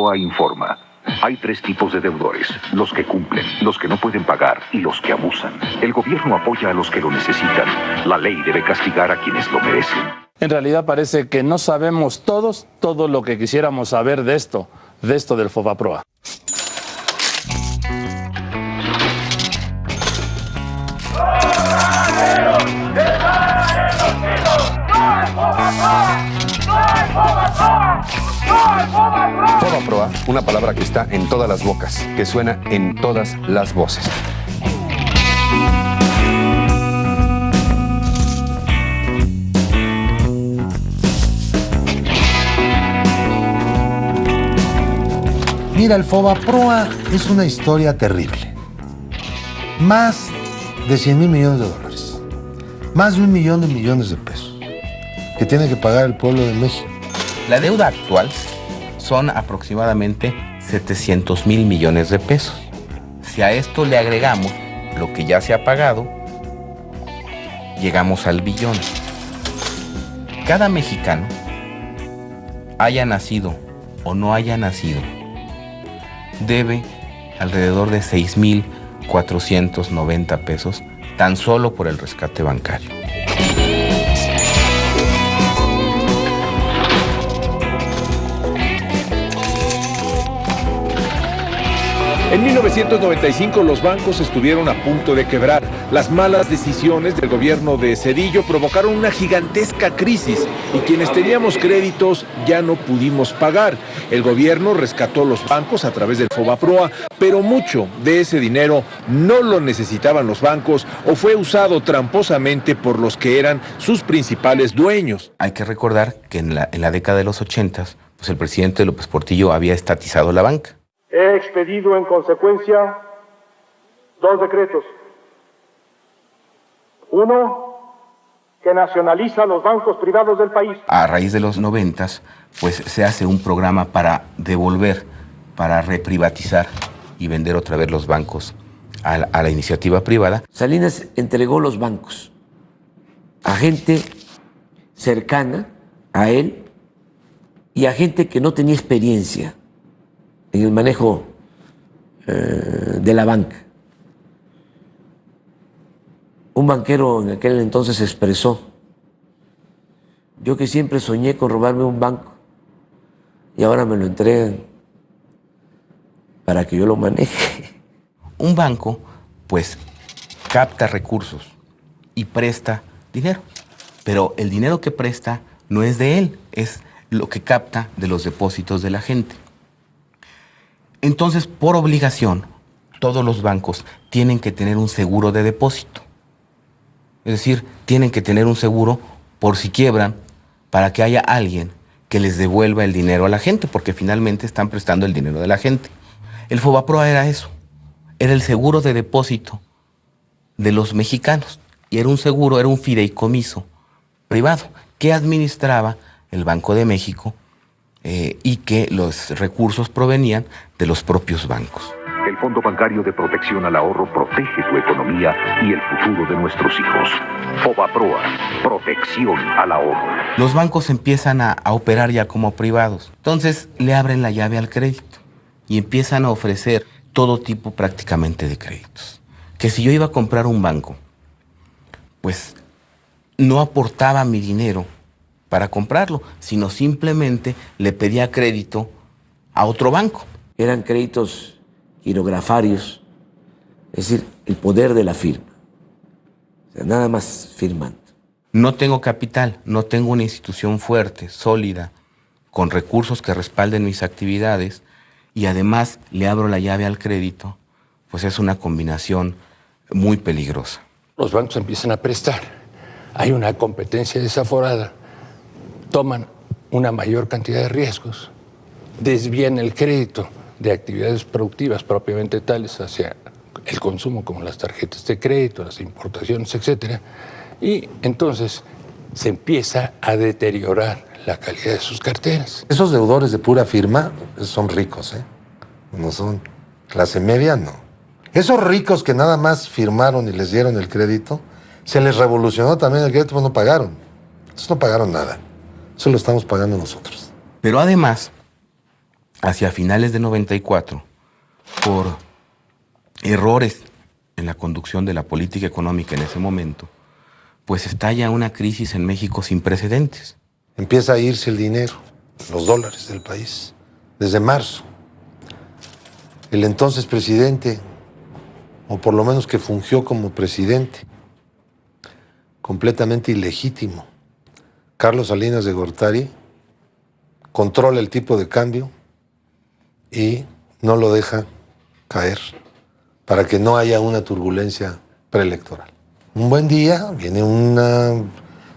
Proa informa. Hay 3 tipos de deudores: los que cumplen, los que no pueden pagar y los que abusan. El gobierno apoya a los que lo necesitan. La ley debe castigar a quienes lo merecen. En realidad parece que no sabemos todos todo lo que quisiéramos saber de esto del FOBAPROA. FOBAPROA, una palabra que está en todas las bocas, que suena en todas las voces. Mira, el FOBAPROA es una historia terrible. Más de 100,000 millones de dólares. Más de 1 millón de millones de pesos que tiene que pagar el pueblo de México. La deuda actual son aproximadamente 700,000 millones de pesos. Si a esto le agregamos lo que ya se ha pagado, llegamos al billón. Cada mexicano, haya nacido o no haya nacido, debe alrededor de 6,490 pesos tan solo por el rescate bancario. En 1995 los bancos estuvieron a punto de quebrar. Las malas decisiones del gobierno de Zedillo provocaron una gigantesca crisis y quienes teníamos créditos ya no pudimos pagar. El gobierno rescató los bancos a través del FOBAPROA, pero mucho de ese dinero no lo necesitaban los bancos o fue usado tramposamente por los que eran sus principales dueños. Hay que recordar que en la década de los 80, pues el presidente López Portillo había estatizado la banca. He expedido en consecuencia 2 decretos. Uno, que nacionaliza los bancos privados del país. A raíz de los 90, pues se hace un programa para devolver, para reprivatizar y vender otra vez los bancos a la iniciativa privada. Salinas entregó los bancos a gente cercana a él y a gente que no tenía experiencia en el manejo de la banca. Un banquero en aquel entonces expresó: yo que siempre soñé con robarme un banco y ahora me lo entregan para que yo lo maneje. Un banco, pues, capta recursos y presta dinero, pero el dinero que presta no es de él, es lo que capta de los depósitos de la gente. Entonces, por obligación, todos los bancos tienen que tener un seguro de depósito. Es decir, tienen que tener un seguro por si quiebran, para que haya alguien que les devuelva el dinero a la gente, porque finalmente están prestando el dinero de la gente. El FOBAPROA era eso, era el seguro de depósito de los mexicanos. Y era un seguro, era un fideicomiso privado que administraba el Banco de México y que los recursos provenían de los propios bancos. El Fondo Bancario de Protección al Ahorro protege tu economía y el futuro de nuestros hijos. FOBAPROA, protección al ahorro. Los bancos empiezan a operar ya como privados. Entonces le abren la llave al crédito y empiezan a ofrecer todo tipo prácticamente de créditos. Que si yo iba a comprar un banco, pues no aportaba mi dinero para comprarlo, sino simplemente le pedía crédito a otro banco. Eran créditos quirografarios, es decir, el poder de la firma. O sea, nada más firmando. No tengo capital, no tengo una institución fuerte, sólida, con recursos que respalden mis actividades y además le abro la llave al crédito, pues es una combinación muy peligrosa. Los bancos empiezan a prestar, hay una competencia desaforada, toman una mayor cantidad de riesgos, desvían el crédito de actividades productivas propiamente tales hacia el consumo, como las tarjetas de crédito, las importaciones, etcétera, y entonces se empieza a deteriorar la calidad de sus carteras. Esos deudores de pura firma son ricos, ¿eh? No son clase media, no. Esos ricos que nada más firmaron y les dieron el crédito, se les revolucionó también el crédito, pues no pagaron. Entonces no pagaron nada. Eso lo estamos pagando nosotros. Pero además, hacia finales de 94, por errores en la conducción de la política económica en ese momento, pues estalla una crisis en México sin precedentes. Empieza a irse el dinero, los dólares del país, desde marzo. El entonces presidente, o por lo menos que fungió como presidente, completamente ilegítimo, Carlos Salinas de Gortari, controla el tipo de cambio y no lo deja caer para que no haya una turbulencia preelectoral. Un buen día viene una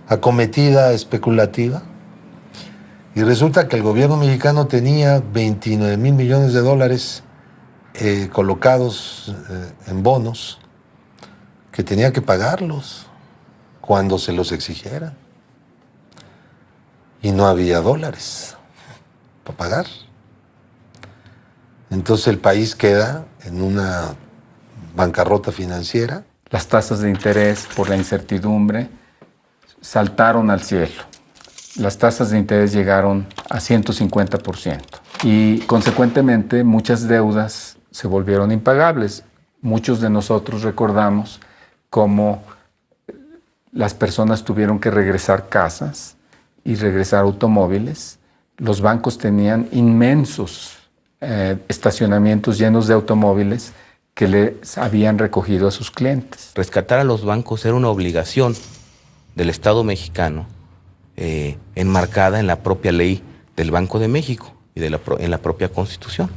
acometida especulativa y resulta que el gobierno mexicano tenía 29 mil millones de dólares colocados en bonos que tenía que pagarlos cuando se los exigiera. Y no había dólares para pagar. Entonces el país queda en una bancarrota financiera. Las tasas de interés por la incertidumbre saltaron al cielo. Las tasas de interés llegaron a 150% y consecuentemente muchas deudas se volvieron impagables. Muchos de nosotros recordamos cómo las personas tuvieron que regresar casas y regresar automóviles. Los bancos tenían inmensos estacionamientos llenos de automóviles que les habían recogido a sus clientes. Rescatar a los bancos era una obligación del Estado mexicano, enmarcada en la propia ley del Banco de México y en la propia Constitución.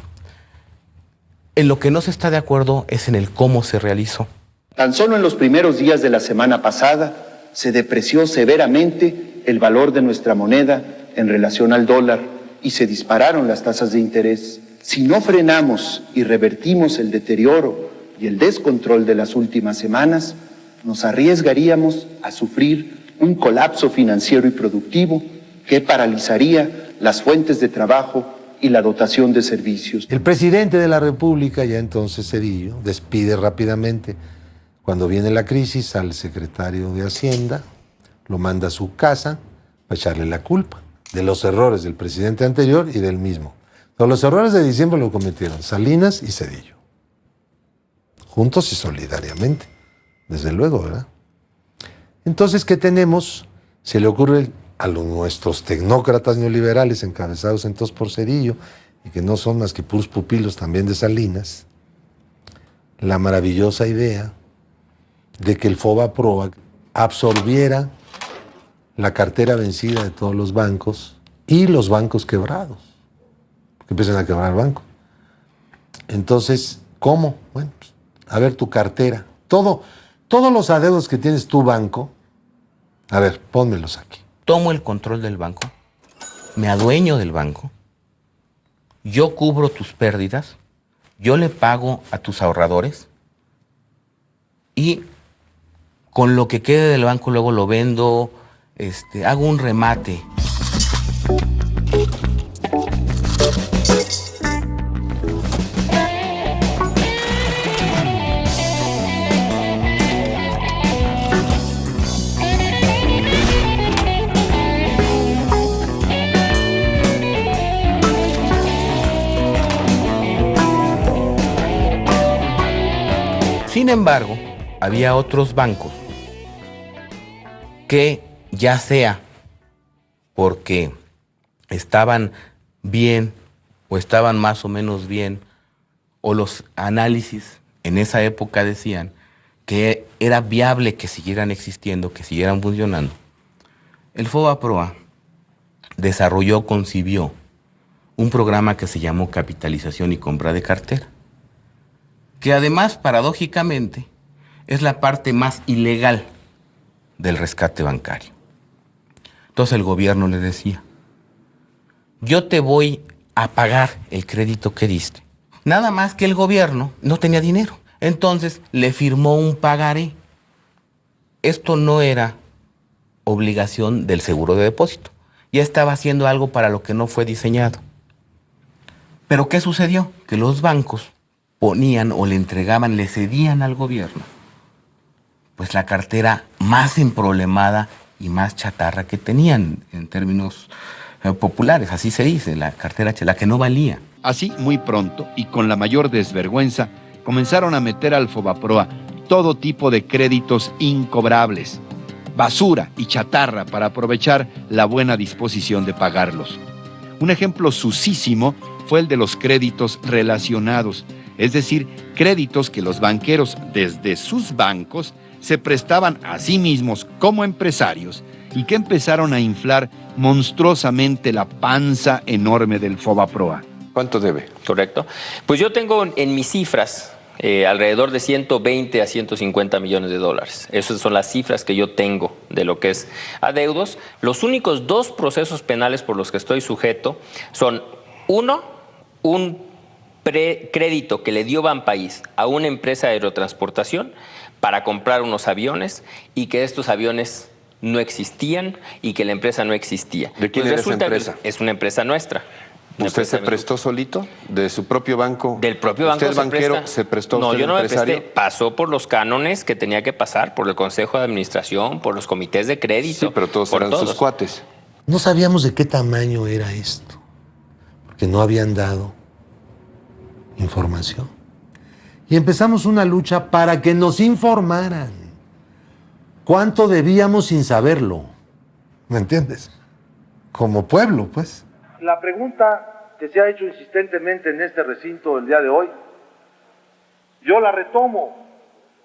En lo que no se está de acuerdo es en el cómo se realizó. Tan solo en los primeros días de la semana pasada se depreció severamente el valor de nuestra moneda en relación al dólar y se dispararon las tasas de interés. Si no frenamos y revertimos el deterioro y el descontrol de las últimas semanas, nos arriesgaríamos a sufrir un colapso financiero y productivo que paralizaría las fuentes de trabajo y la dotación de servicios. El presidente de la República, ya entonces Zedillo, despide rápidamente, cuando viene la crisis, al secretario de Hacienda, lo manda a su casa para echarle la culpa de los errores del presidente anterior y del mismo. Pero los errores de diciembre lo cometieron Salinas y Zedillo. Juntos y solidariamente, desde luego, ¿verdad? Entonces, ¿qué tenemos? Se le ocurre a nuestros tecnócratas neoliberales encabezados entonces por Zedillo, y que no son más que puros pupilos también de Salinas, la maravillosa idea de que el FOBAPROA absorbiera la cartera vencida de todos los bancos y los bancos quebrados, que empiezan a quebrar bancos. Entonces, ¿cómo? Bueno, pues, a ver tu cartera. Todos los adeudos que tienes tu banco, a ver, pónmelos aquí. Tomo el control del banco, me adueño del banco, yo cubro tus pérdidas, yo le pago a tus ahorradores y con lo que quede del banco luego lo vendo, hago un remate. Sin embargo, había otros bancos que, ya sea porque estaban bien o estaban más o menos bien, o los análisis en esa época decían que era viable que siguieran existiendo, que siguieran funcionando, el FOBAPROA concibió un programa que se llamó Capitalización y Compra de Cartera, que además, paradójicamente, es la parte más ilegal del rescate bancario. Entonces el gobierno le decía, yo te voy a pagar el crédito que diste. Nada más que el gobierno no tenía dinero. Entonces le firmó un pagaré. Esto no era obligación del seguro de depósito. Ya estaba haciendo algo para lo que no fue diseñado. Pero ¿qué sucedió? Que los bancos ponían o le entregaban, le cedían al gobierno, pues la cartera más emproblemada y más chatarra que tenían en términos populares, así se dice, la cartera H, la que no valía. Así, muy pronto y con la mayor desvergüenza, comenzaron a meter al Fobaproa todo tipo de créditos incobrables, basura y chatarra para aprovechar la buena disposición de pagarlos. Un ejemplo susísimo fue el de los créditos relacionados, es decir, créditos que los banqueros desde sus bancos se prestaban a sí mismos como empresarios y que empezaron a inflar monstruosamente la panza enorme del Fobaproa. ¿Cuánto debe? Correcto. Pues yo tengo en mis cifras alrededor de 120 a 150 millones de dólares. Esas son las cifras que yo tengo de lo que es adeudos. Los únicos 2 procesos penales por los que estoy sujeto son, uno, un crédito que le dio Banpaís a una empresa de aerotransportación para comprar unos aviones y que estos aviones no existían y que la empresa no existía. ¿De quién era esa empresa? Es una empresa nuestra. ¿Usted se prestó solito? ¿De su propio banco? Del propio banco. ¿Usted, el banquero, se prestó? No, yo no me empresario? presté. Pasó por los cánones que tenía que pasar, por el Consejo de Administración, por los comités de crédito. Sí, pero todos eran sus cuates. No sabíamos de qué tamaño era esto, porque no habían dado información. Y empezamos una lucha para que nos informaran cuánto debíamos sin saberlo. ¿Me entiendes? Como pueblo, pues. La pregunta que se ha hecho insistentemente en este recinto el día de hoy, yo la retomo.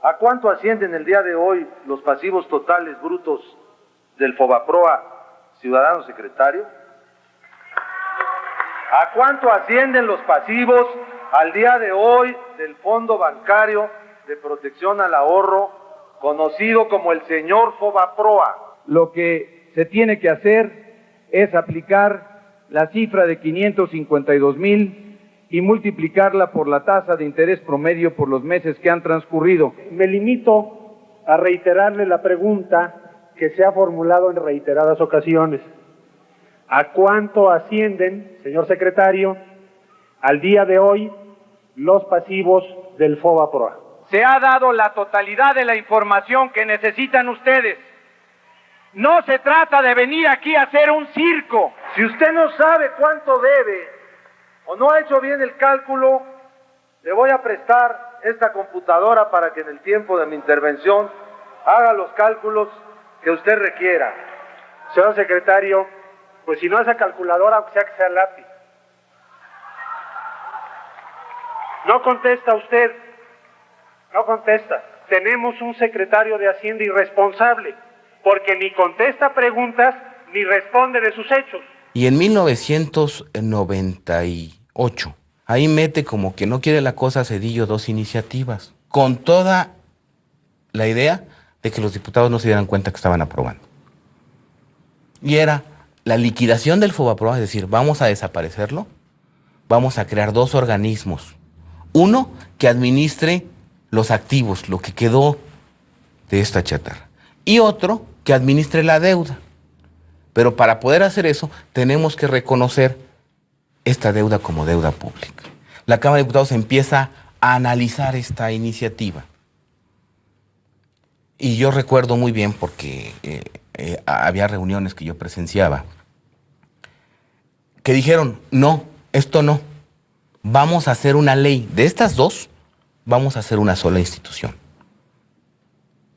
¿A cuánto ascienden el día de hoy los pasivos totales brutos del Fobaproa, ciudadano secretario? ¿A cuánto ascienden los pasivos al día de hoy del Fondo Bancario de Protección al Ahorro, conocido como el señor Fobaproa? Lo que se tiene que hacer es aplicar la cifra de 552,000 y multiplicarla por la tasa de interés promedio por los meses que han transcurrido. Me limito a reiterarle la pregunta que se ha formulado en reiteradas ocasiones. ¿A cuánto ascienden, señor secretario, al día de hoy los pasivos del Fobaproa? Se ha dado la totalidad de la información que necesitan ustedes. No se trata de venir aquí a hacer un circo. Si usted no sabe cuánto debe o no ha hecho bien el cálculo, le voy a prestar esta computadora para que en el tiempo de mi intervención haga los cálculos que usted requiera. Señor secretario, pues si no es a calculadora, aunque sea que sea lápiz. No contesta usted. No contesta. Tenemos un secretario de Hacienda irresponsable, porque ni contesta preguntas ni responde de sus hechos. Y en 1998, ahí mete como que no quiere la cosa Zedillo 2 iniciativas, con toda la idea de que los diputados no se dieran cuenta que estaban aprobando. Y era la liquidación del Fobaproa, es decir, vamos a desaparecerlo, vamos a crear 2 organismos. Uno que administre los activos, lo que quedó de esta chatarra, y otro que administre la deuda. Pero para poder hacer eso, tenemos que reconocer esta deuda como deuda pública. La Cámara de Diputados empieza a analizar esta iniciativa. Y yo recuerdo muy bien, porque había reuniones que yo presenciaba, que dijeron, no, esto no. Vamos a hacer una ley. De estas 2, vamos a hacer una sola institución,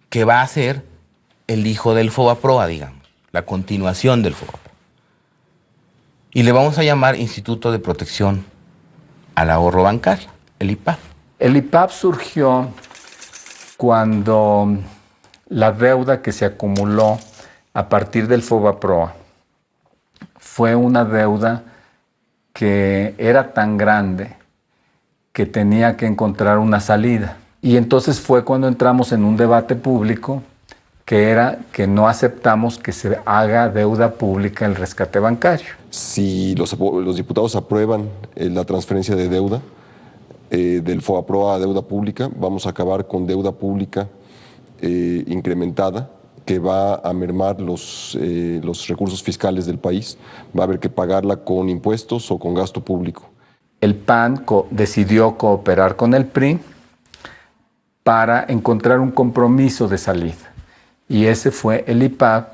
que va a ser el hijo del Fobaproa, digamos, la continuación del Fobaproa. Y le vamos a llamar Instituto de Protección al Ahorro Bancario, el IPAB. El IPAB surgió cuando la deuda que se acumuló a partir del Fobaproa fue una deuda que era tan grande que tenía que encontrar una salida. Y entonces fue cuando entramos en un debate público que era que no aceptamos que se haga deuda pública el rescate bancario. Si los diputados aprueban la transferencia de deuda del Fobaproa a deuda pública, vamos a acabar con deuda pública incrementada, que va a mermar los recursos fiscales del país. Va a haber que pagarla con impuestos o con gasto público. El PAN decidió cooperar con el PRI para encontrar un compromiso de salida. Y ese fue el IPAB,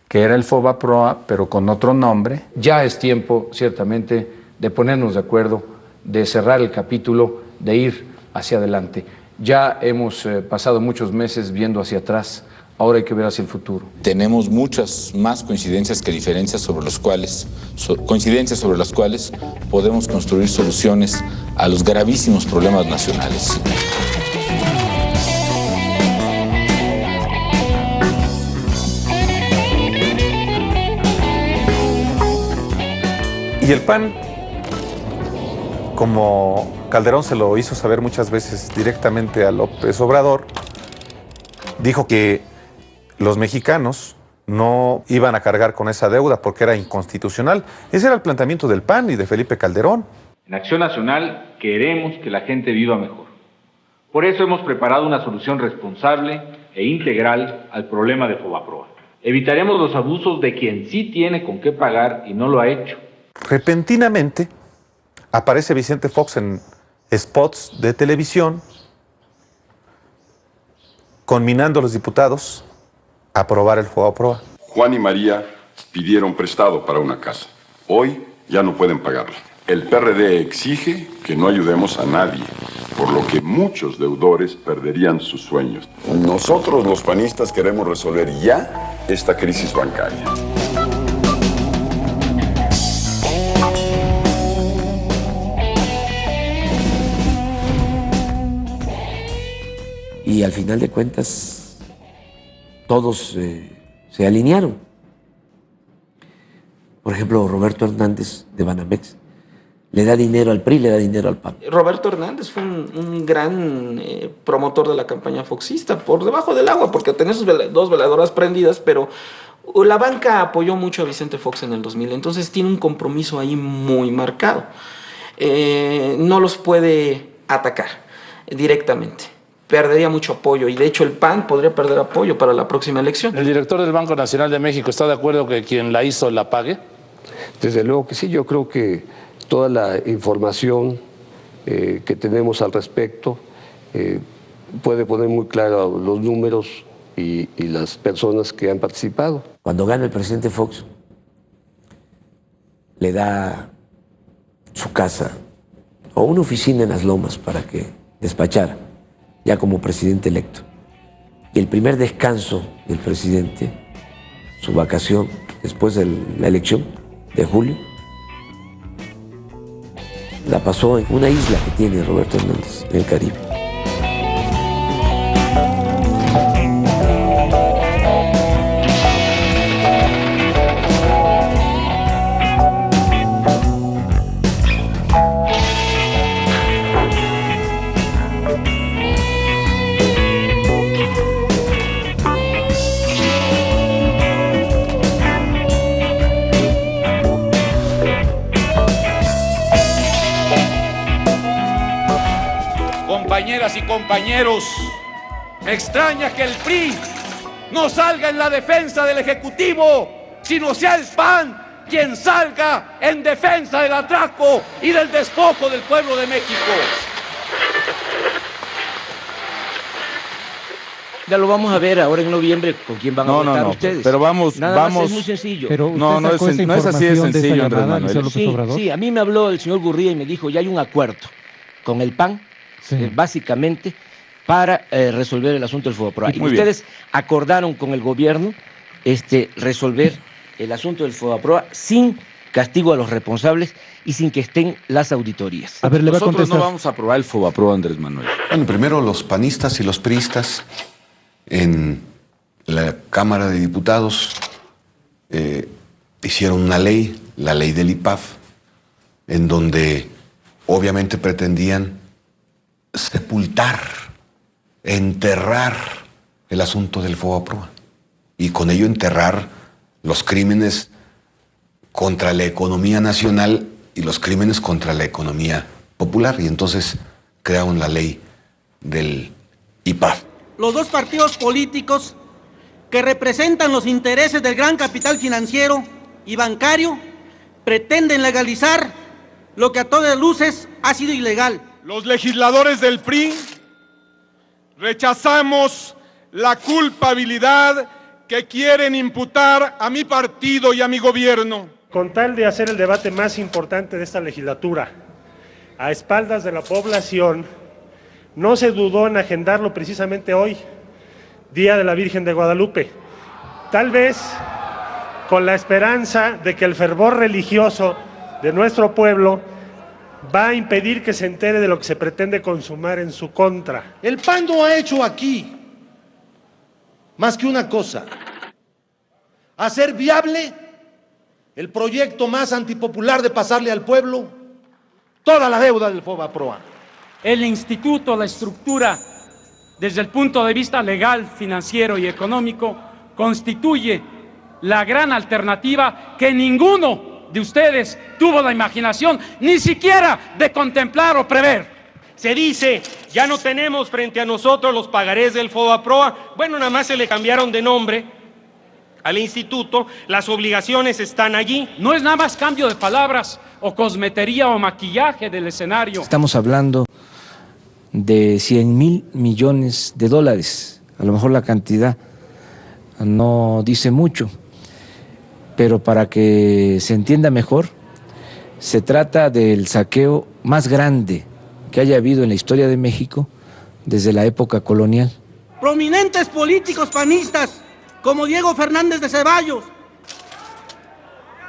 que era el FOBAPROA, pero con otro nombre. Ya es tiempo, ciertamente, de ponernos de acuerdo, de cerrar el capítulo, de ir hacia adelante. Ya hemos pasado muchos meses viendo hacia atrás, ahora hay que ver hacia el futuro. Tenemos muchas más coincidencias que diferencias sobre las cuales podemos construir soluciones a los gravísimos problemas nacionales. Y el PAN, como Calderón se lo hizo saber muchas veces directamente a López Obrador, dijo que los mexicanos no iban a cargar con esa deuda porque era inconstitucional. Ese era el planteamiento del PAN y de Felipe Calderón. En Acción Nacional queremos que la gente viva mejor. Por eso hemos preparado una solución responsable e integral al problema de FOBAPROA. Evitaremos los abusos de quien sí tiene con qué pagar y no lo ha hecho. Repentinamente aparece Vicente Fox en spots de televisión conminando a los diputados a aprobar el FOBAPROA. Juan y María pidieron prestado para una casa. Hoy ya no pueden pagarla. El PRD exige que no ayudemos a nadie, por lo que muchos deudores perderían sus sueños. Nosotros los panistas queremos resolver ya esta crisis bancaria. Y al final de cuentas, todos se alinearon. Por ejemplo, Roberto Hernández de Banamex le da dinero al PRI, le da dinero al PAN. Roberto Hernández fue un gran promotor de la campaña foxista, por debajo del agua, porque tenía sus dos veladoras prendidas, pero la banca apoyó mucho a Vicente Fox en el 2000, entonces tiene un compromiso ahí muy marcado. No los puede atacar directamente. Perdería mucho apoyo y de hecho el PAN podría perder apoyo para la próxima elección. ¿El director del Banco Nacional de México está de acuerdo que quien la hizo la pague? Desde luego que sí, yo creo que toda la información que tenemos al respecto puede poner muy claro los números y las personas que han participado. Cuando gana el presidente Fox, le da su casa o una oficina en Las Lomas para que despachara, ya como presidente electo. Y el primer descanso del presidente, su vacación después de la elección de julio, la pasó en una isla que tiene Roberto Hernández en el Caribe. Compañeras y compañeros, me extraña que el PRI no salga en la defensa del Ejecutivo, sino sea el PAN quien salga en defensa del atraco y del despojo del pueblo de México. Ya lo vamos a ver ahora en noviembre con quién van a votar ustedes. Pero vamos. Es muy sencillo. Pero no es así de sencillo, Andrés Manuel. Sí, a mí me habló el señor Gurría y me dijo, ya hay un acuerdo con el PAN, básicamente, para resolver el asunto del FOBAPROA. Y ustedes acordaron con el gobierno resolver el asunto del FOBAPROA sin castigo a los responsables y sin que estén las auditorías. A ver, nosotros no vamos a aprobar el FOBAPROA, Andrés Manuel. Bueno, primero los panistas y los priistas en la Cámara de Diputados hicieron una ley, la ley del IPAF, en donde obviamente pretendían sepultar, enterrar el asunto del FOBAPROA y con ello enterrar los crímenes contra la economía nacional y los crímenes contra la economía popular. Y entonces crearon la ley del IPAF. Los dos partidos políticos que representan los intereses del gran capital financiero y bancario pretenden legalizar lo que a todas luces ha sido ilegal. Los legisladores del PRI rechazamos la culpabilidad que quieren imputar a mi partido y a mi gobierno. Con tal de hacer el debate más importante de esta legislatura, a espaldas de la población, no se dudó en agendarlo precisamente hoy, Día de la Virgen de Guadalupe. Tal vez con la esperanza de que el fervor religioso de nuestro pueblo va a impedir que se entere de lo que se pretende consumar en su contra. El PAN no ha hecho aquí más que una cosa: hacer viable el proyecto más antipopular de pasarle al pueblo toda la deuda del FOBAPROA. El instituto, la estructura, desde el punto de vista legal, financiero y económico, constituye la gran alternativa que ninguno de ustedes tuvo la imaginación ni siquiera de contemplar o prever. Se dice, ya no tenemos frente a nosotros los pagarés del FOBAPROA. Bueno, nada más se le cambiaron de nombre al instituto, las obligaciones están allí. No es nada más cambio de palabras o cosmetería o maquillaje del escenario. Estamos hablando de 100,000 millones de dólares. A lo mejor la cantidad no dice mucho, pero para que se entienda mejor, se trata del saqueo más grande que haya habido en la historia de México desde la época colonial. Prominentes políticos panistas como Diego Fernández de Ceballos,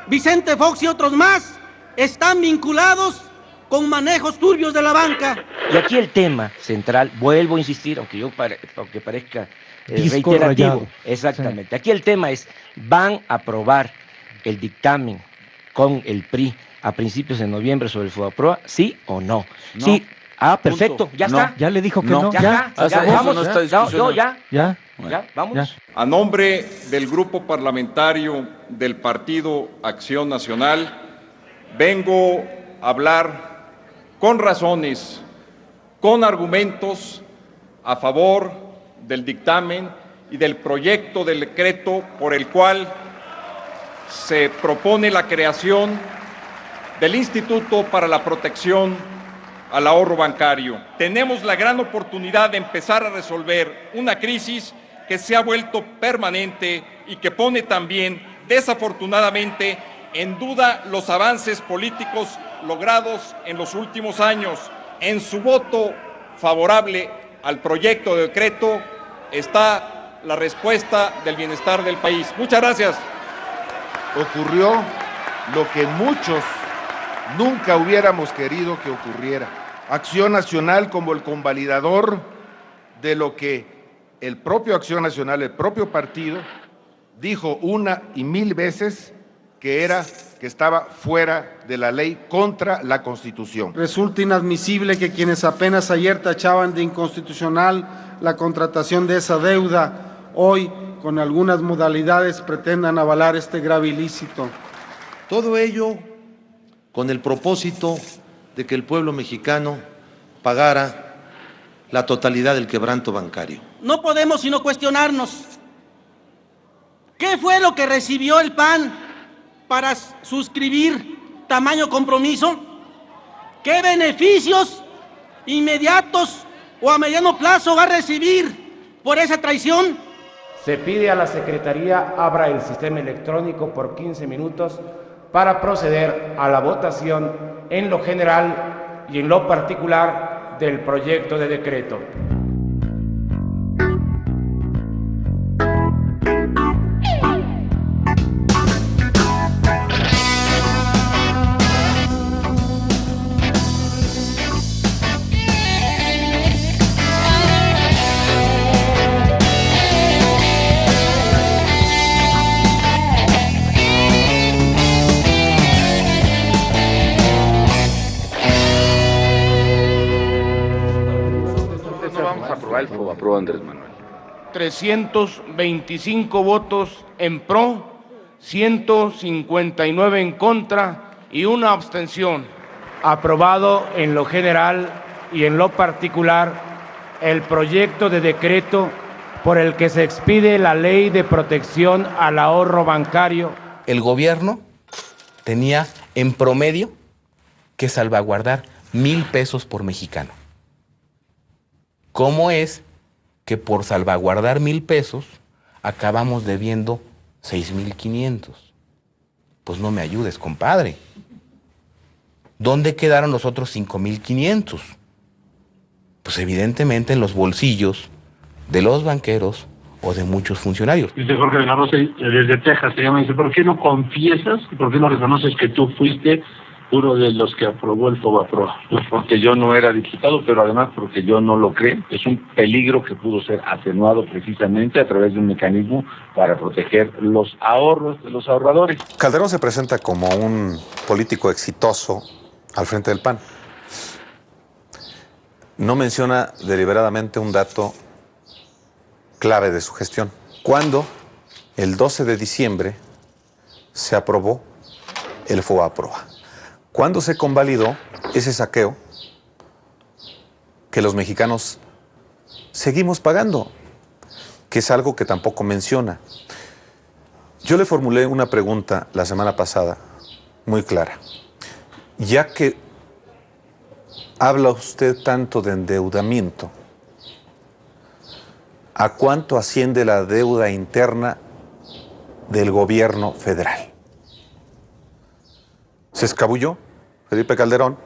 Vicente Fox y otros más están vinculados con manejos turbios de la banca. Y aquí el tema central, vuelvo a insistir, aunque parezca reiterativo, rayado. Exactamente. Sí. Aquí el tema es, ¿van a aprobar el dictamen con el PRI a principios de noviembre sobre el FOBAPROA, sí o no? No. Sí. Ah, perfecto, ya no. Está. Ya le dijo que no. Ya, vamos, no está vamos. A nombre del Grupo Parlamentario del Partido Acción Nacional, vengo a hablar con razones, con argumentos a favor del dictamen y del proyecto de decreto por el cual se propone la creación del Instituto para la Protección al Ahorro Bancario. Tenemos la gran oportunidad de empezar a resolver una crisis que se ha vuelto permanente y que pone también, desafortunadamente, en duda los avances políticos logrados en los últimos años. En su voto favorable al proyecto de decreto está la respuesta del bienestar del país. Muchas gracias. Ocurrió lo que muchos nunca hubiéramos querido que ocurriera. Acción Nacional como el convalidador de lo que el propio Acción Nacional, el propio partido, dijo una y mil veces que estaba fuera de la ley, contra la Constitución. Resulta inadmisible que quienes apenas ayer tachaban de inconstitucional la contratación de esa deuda, hoy con algunas modalidades pretendan avalar este grave ilícito. Todo ello con el propósito de que el pueblo mexicano pagara la totalidad del quebranto bancario. No podemos sino cuestionarnos, ¿qué fue lo que recibió el PAN para suscribir tamaño compromiso? ¿Qué beneficios inmediatos o a mediano plazo va a recibir por esa traición? Se pide a la Secretaría abra el sistema electrónico por 15 minutos para proceder a la votación en lo general y en lo particular del proyecto de decreto. El FOBAPROA, Andrés Manuel. 325 votos en pro, 159 en contra y una abstención. Aprobado en lo general y en lo particular el proyecto de decreto por el que se expide la Ley de Protección al Ahorro Bancario. El gobierno tenía en promedio que salvaguardar 1,000 pesos por mexicano. ¿Cómo es que por salvaguardar 1,000 pesos acabamos debiendo 6,500. Pues no me ayudes, compadre. ¿Dónde quedaron los otros 5,500? Pues evidentemente en los bolsillos de los banqueros o de muchos funcionarios. Dice Jorge de la Rosa desde Texas, se llama, dice, ¿por qué no confiesas y por qué no reconoces que tú fuiste uno de los que aprobó el FOBAPROA? Pues porque yo no era diputado, pero además porque yo no lo creo. Es un peligro que pudo ser atenuado precisamente a través de un mecanismo para proteger los ahorros de los ahorradores. Calderón se presenta como un político exitoso al frente del PAN. No menciona deliberadamente un dato clave de su gestión. Cuando el 12 de diciembre se aprobó el FOBAPROA. ¿Cuándo se convalidó ese saqueo que los mexicanos seguimos pagando? Que es algo que tampoco menciona. Yo le formulé una pregunta la semana pasada, muy clara. Ya que habla usted tanto de endeudamiento, ¿a cuánto asciende la deuda interna del gobierno federal? Se escabulló Felipe Calderón.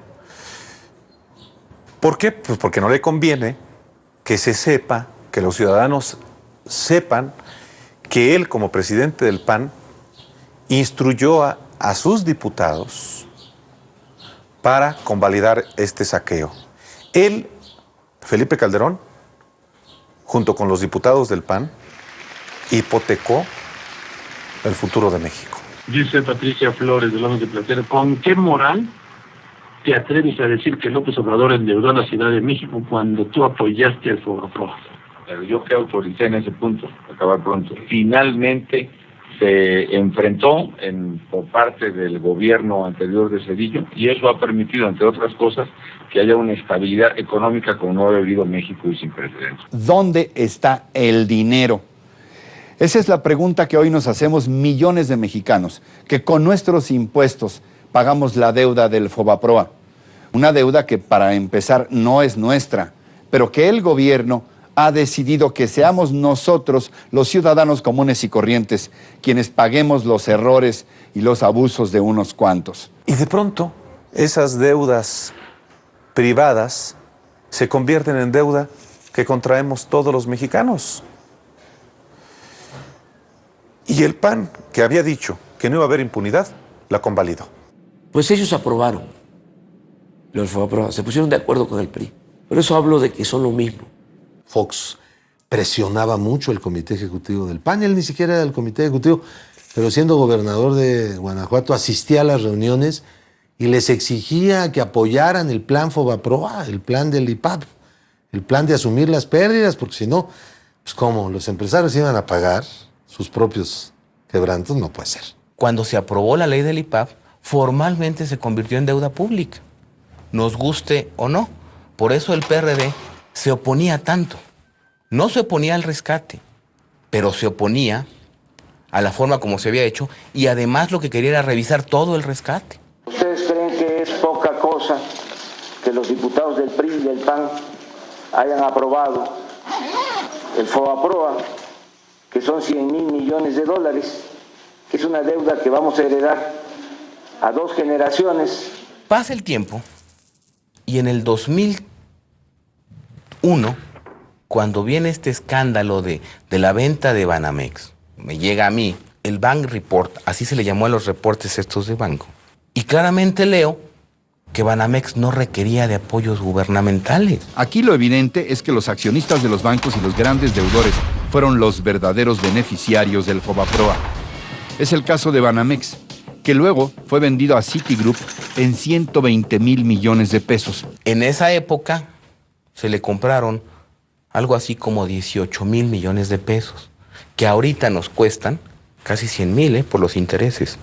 ¿Por qué? Pues porque no le conviene que se sepa, que los ciudadanos sepan que él, como presidente del PAN, instruyó a sus diputados para convalidar este saqueo. Él, Felipe Calderón, junto con los diputados del PAN, hipotecó el futuro de México. Dice Patricia Flores de Lomas de Platero, ¿con qué moral te atreves a decir que López Obrador endeudó a la Ciudad de México cuando tú apoyaste el FOBAPROA? Pero yo que autoricé en ese punto, acabar pronto. Finalmente se enfrentó por parte del gobierno anterior de Zedillo y eso ha permitido, entre otras cosas, que haya una estabilidad económica como no ha vivido México y sin precedentes. ¿Dónde está el dinero? Esa es la pregunta que hoy nos hacemos millones de mexicanos, que con nuestros impuestos pagamos la deuda del FOBAPROA. Una deuda que, para empezar, no es nuestra, pero que el gobierno ha decidido que seamos nosotros, los ciudadanos comunes y corrientes, quienes paguemos los errores y los abusos de unos cuantos. Y de pronto, esas deudas privadas se convierten en deuda que contraemos todos los mexicanos. Y el PAN, que había dicho que no iba a haber impunidad, la convalidó. Pues ellos aprobaron los FOBAPROA, se pusieron de acuerdo con el PRI. Por eso hablo de que son lo mismo. Fox presionaba mucho el comité ejecutivo del PAN, él ni siquiera era del comité ejecutivo, pero siendo gobernador de Guanajuato asistía a las reuniones y les exigía que apoyaran el plan FOBAPROA, el plan del IPAP, el plan de asumir las pérdidas, porque si no, pues ¿cómo? Los empresarios iban a pagar sus propios quebrantos, no puede ser. Cuando se aprobó la ley del IPAP, formalmente se convirtió en deuda pública, nos guste o no. Por eso el PRD se oponía tanto. No se oponía al rescate, pero se oponía a la forma como se había hecho y además lo que quería era revisar todo el rescate. ¿Ustedes creen que es poca cosa que los diputados del PRI y del PAN hayan aprobado el FOBAPROA, que son 100,000 millones de dólares, que es una deuda que vamos a heredar a 2 generaciones? Pasa el tiempo y en el 2001, cuando viene este escándalo de la venta de Banamex, me llega a mí el Bank Report, así se le llamó a los reportes estos de banco, y claramente leo que Banamex no requería de apoyos gubernamentales. Aquí lo evidente es que los accionistas de los bancos y los grandes deudores fueron los verdaderos beneficiarios del FOBAPROA. Es el caso de Banamex, que luego fue vendido a Citigroup en 120,000 millones de pesos. En esa época se le compraron algo así como 18,000 millones de pesos, que ahorita nos cuestan casi 100,000 por los intereses,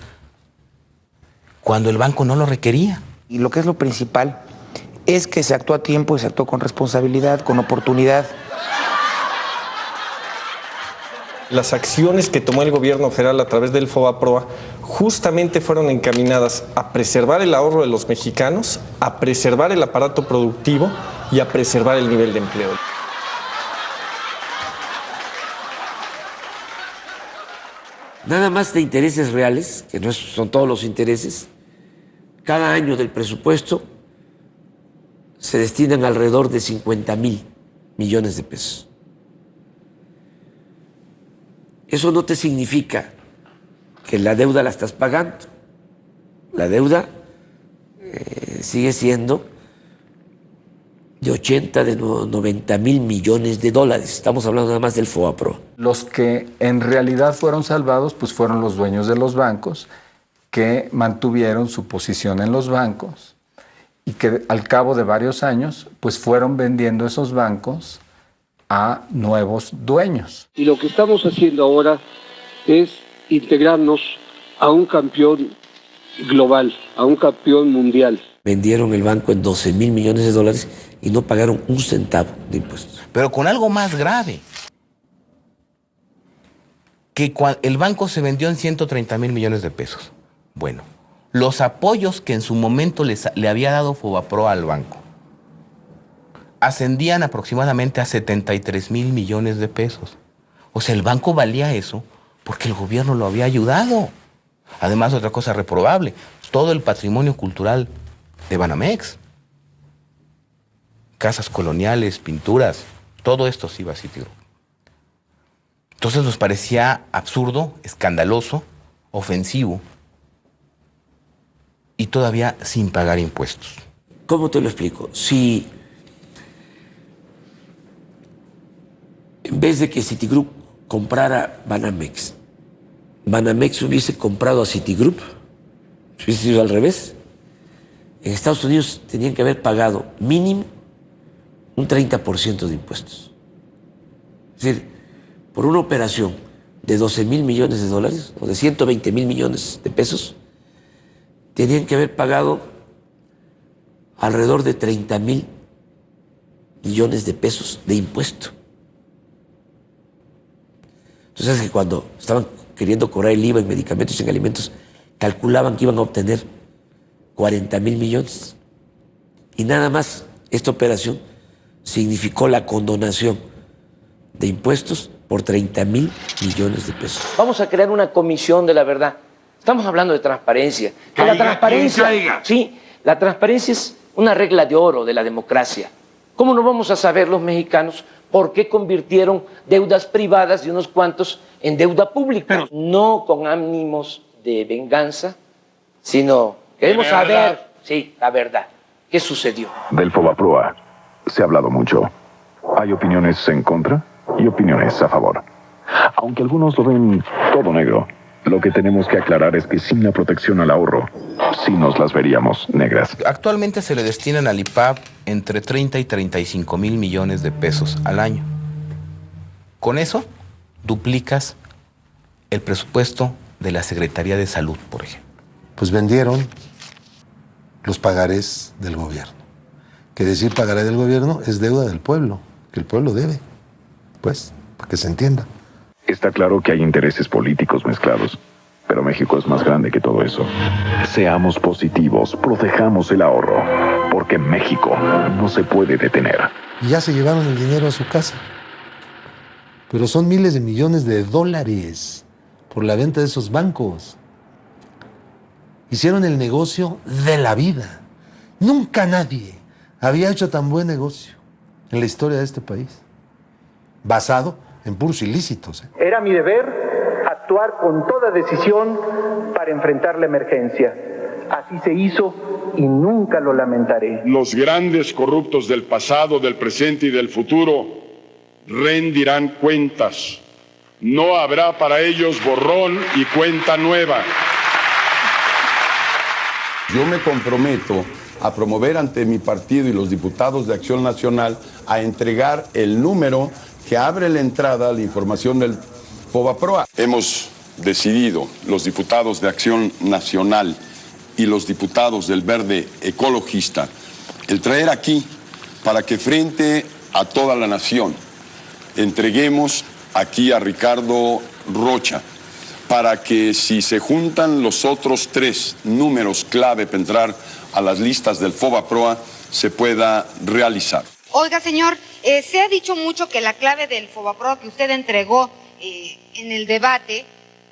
cuando el banco no lo requería. Y lo que es lo principal es que se actuó a tiempo y se actuó con responsabilidad, con oportunidad. Las acciones que tomó el gobierno federal a través del FOBAPROA justamente fueron encaminadas a preservar el ahorro de los mexicanos, a preservar el aparato productivo y a preservar el nivel de empleo. Nada más de intereses reales, que no son todos los intereses, cada año del presupuesto se destinan alrededor de 50,000 millones de pesos. Eso no te significa que la deuda la estás pagando. La deuda sigue siendo de 80, de 90,000 millones de dólares. Estamos hablando nada más del FOBAPROA. Los que en realidad fueron salvados pues fueron los dueños de los bancos, que mantuvieron su posición en los bancos y que al cabo de varios años pues fueron vendiendo esos bancos a nuevos dueños. Y lo que estamos haciendo ahora es integrarnos a un campeón global, a un campeón mundial. Vendieron el banco en 12,000 millones de dólares y no pagaron un centavo de impuestos. Pero con algo más grave, que el banco se vendió en 130,000 millones de pesos. Bueno, los apoyos que en su momento le había dado FOBAPROA al banco ascendían aproximadamente a 73,000 millones de pesos. O sea, el banco valía eso porque el gobierno lo había ayudado. Además, otra cosa reprobable, todo el patrimonio cultural de Banamex, casas coloniales, pinturas, todo esto se iba a Citigroup. Entonces nos parecía absurdo, escandaloso, ofensivo y todavía sin pagar impuestos. ¿Cómo te lo explico? Si en vez de que Citigroup comprara Banamex, Banamex hubiese comprado a Citigroup, si hubiese sido al revés, en Estados Unidos tenían que haber pagado mínimo un 30% de impuestos. Es decir, por una operación de 12,000 millones de dólares o de 120,000 millones de pesos, tenían que haber pagado alrededor de 30,000 millones de pesos de impuesto. Entonces, que cuando estaban queriendo cobrar el IVA en medicamentos y en alimentos, calculaban que iban a obtener 40,000 millones. Y nada más esta operación significó la condonación de impuestos por 30,000 millones de pesos. Vamos a crear una comisión de la verdad. Estamos hablando de transparencia. La transparencia, sí, la transparencia es una regla de oro de la democracia. ¿Cómo no vamos a saber los mexicanos por qué convirtieron deudas privadas de unos cuantos en deuda pública? No con ánimos de venganza, sino queremos saber, sí, la verdad. ¿Qué sucedió? Del FOBAPROA se ha hablado mucho. Hay opiniones en contra y opiniones a favor. Aunque algunos lo ven todo negro, lo que tenemos que aclarar es que sin la protección al ahorro, sí nos las veríamos negras. Actualmente se le destinan al IPAB entre 30 y 35,000 millones de pesos al año. Con eso, duplicas el presupuesto de la Secretaría de Salud, por ejemplo. Pues vendieron los pagarés del gobierno. Que decir pagaré del gobierno es deuda del pueblo, que el pueblo debe, pues, para que se entienda. Está claro que hay intereses políticos mezclados, pero México es más grande que todo eso. Seamos positivos, protejamos el ahorro, porque México no se puede detener. Y ya se llevaron el dinero a su casa. Pero son miles de millones de dólares por la venta de esos bancos. Hicieron el negocio de la vida. Nunca nadie había hecho tan buen negocio en la historia de este país, basado en puros ilícitos. Era mi deber actuar con toda decisión para enfrentar la emergencia. Así se hizo y nunca lo lamentaré. Los grandes corruptos del pasado, del presente y del futuro rendirán cuentas. No habrá para ellos borrón y cuenta nueva. Yo me comprometo a promover ante mi partido y los diputados de Acción Nacional a entregar el número que abre la entrada a la información del FOBAPROA. Hemos decidido, los diputados de Acción Nacional y los diputados del Verde Ecologista, el traer aquí para que frente a toda la nación entreguemos aquí a Ricardo Rocha, para que si se juntan los otros 3 números clave para entrar a las listas del FOBAPROA, se pueda realizar. Oiga, señor, se ha dicho mucho que la clave del FOBAPROA que usted entregó en el debate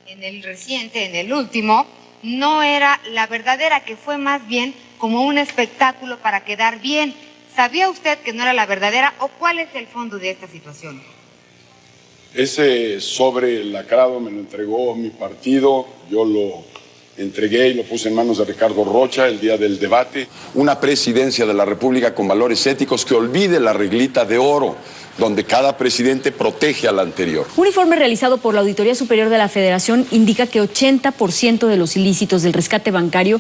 en el reciente, en el último, no era la verdadera, que fue más bien como un espectáculo para quedar bien. ¿Sabía usted que no era la verdadera o cuál es el fondo de esta situación? Ese sobre lacrado me lo entregó mi partido, yo lo entregué y lo puse en manos de Ricardo Rocha el día del debate. Una presidencia de la República con valores éticos que olvide la reglita de oro, donde cada presidente protege al anterior. Un informe realizado por la Auditoría Superior de la Federación indica que 80% de los ilícitos del rescate bancario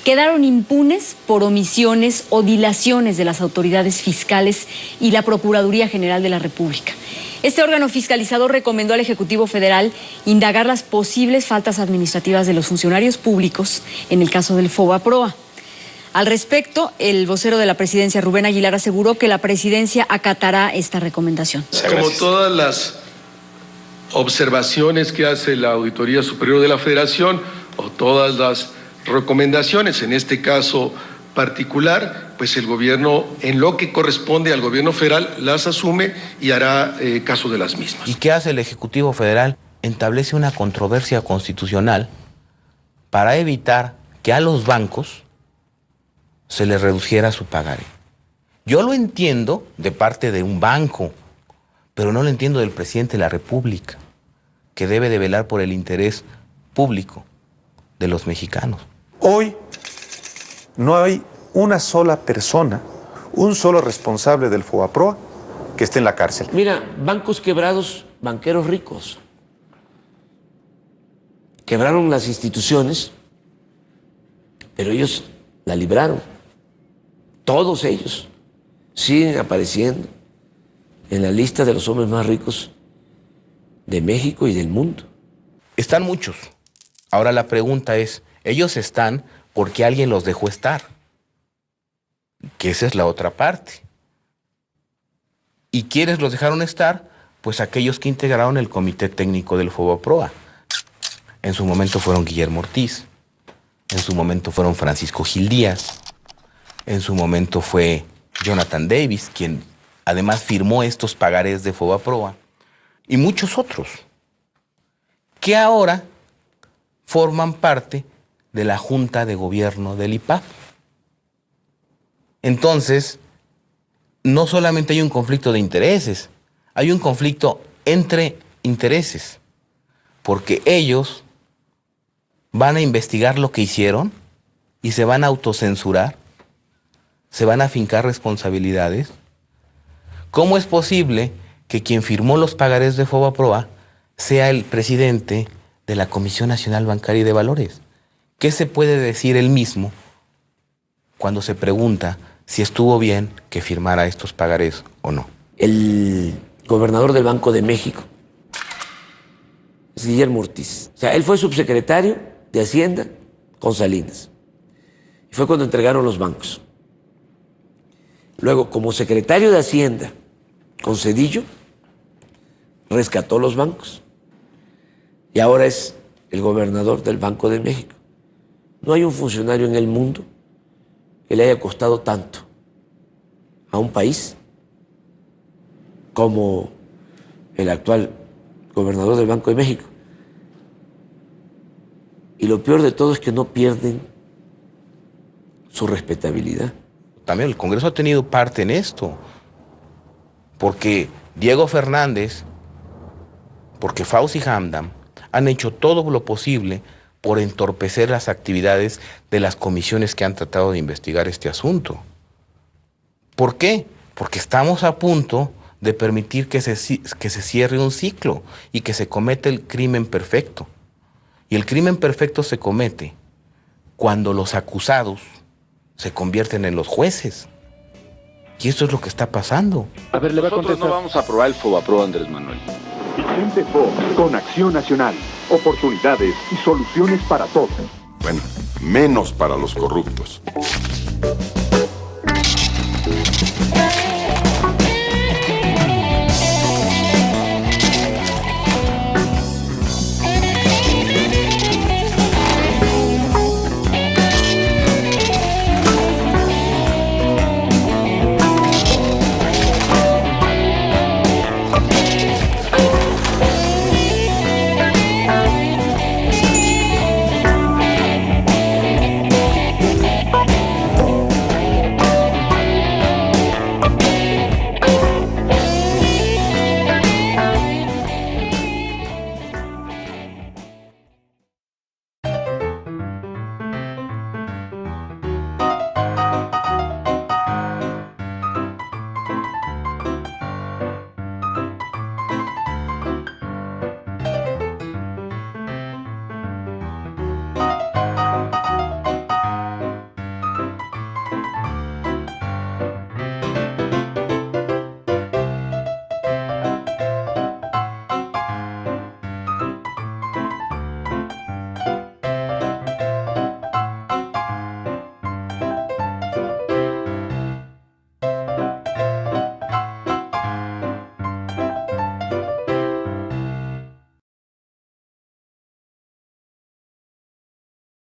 quedaron impunes por omisiones o dilaciones de las autoridades fiscales y la Procuraduría General de la República. Este órgano fiscalizador recomendó al Ejecutivo Federal indagar las posibles faltas administrativas de los funcionarios públicos en el caso del FOBAPROA. Al respecto, el vocero de la presidencia, Rubén Aguilar, aseguró que la presidencia acatará esta recomendación. Como todas las observaciones que hace la Auditoría Superior de la Federación o todas las recomendaciones, en este caso particular, pues el gobierno, en lo que corresponde al gobierno federal, las asume y hará caso de las mismas. ¿Y qué hace el Ejecutivo Federal? Establece una controversia constitucional para evitar que a los bancos se les reduciera su pagaré. Yo lo entiendo de parte de un banco, pero no lo entiendo del presidente de la República, que debe de velar por el interés público de los mexicanos. Hoy no hay una sola persona, un solo responsable del FOBAPROA que esté en la cárcel. Mira, bancos quebrados, banqueros ricos. Quebraron las instituciones, pero ellos la libraron. Todos ellos siguen apareciendo en la lista de los hombres más ricos de México y del mundo. Están muchos. Ahora la pregunta es, ellos están porque alguien los dejó estar. Que esa es la otra parte. ¿Y quiénes los dejaron estar? Pues aquellos que integraron el comité técnico del FOBAPROA. En su momento fueron Guillermo Ortiz, en su momento fueron Francisco Gil Díaz, en su momento fue Jonathan Davis, quien además firmó estos pagarés de FOBAPROA, y muchos otros, que ahora forman parte de la Junta de Gobierno del IPAP. Entonces, no solamente hay un conflicto de intereses, hay un conflicto entre intereses, porque ellos van a investigar lo que hicieron y se van a autocensurar, se van a fincar responsabilidades. ¿Cómo es posible que quien firmó los pagarés de FOBAPROA sea el presidente de la Comisión Nacional Bancaria y de Valores? ¿Qué se puede decir él mismo cuando se pregunta si estuvo bien que firmara estos pagarés o no? El gobernador del Banco de México es Guillermo Ortiz. O sea, él fue subsecretario de Hacienda con Salinas. Y fue cuando entregaron los bancos. Luego, como secretario de Hacienda con Zedillo, rescató los bancos. Y ahora es el gobernador del Banco de México. No hay un funcionario en el mundo que le haya costado tanto a un país como el actual gobernador del Banco de México. Y lo peor de todo es que no pierden su respetabilidad. También el Congreso ha tenido parte en esto, porque Diego Fernández, porque Fauci Hamdan han hecho todo lo posible por entorpecer las actividades de las comisiones que han tratado de investigar este asunto. ¿Por qué? Porque estamos a punto de permitir que se cierre un ciclo y que se cometa el crimen perfecto. Y el crimen perfecto se comete cuando los acusados se convierten en los jueces. Y esto es lo que está pasando. A ver, le va a Nosotros contestar. no vamos a aprobar el FOBAPROA, Andrés Manuel. Vicente Fox, con Acción Nacional. Oportunidades y soluciones para todos. Bueno, menos para los corruptos.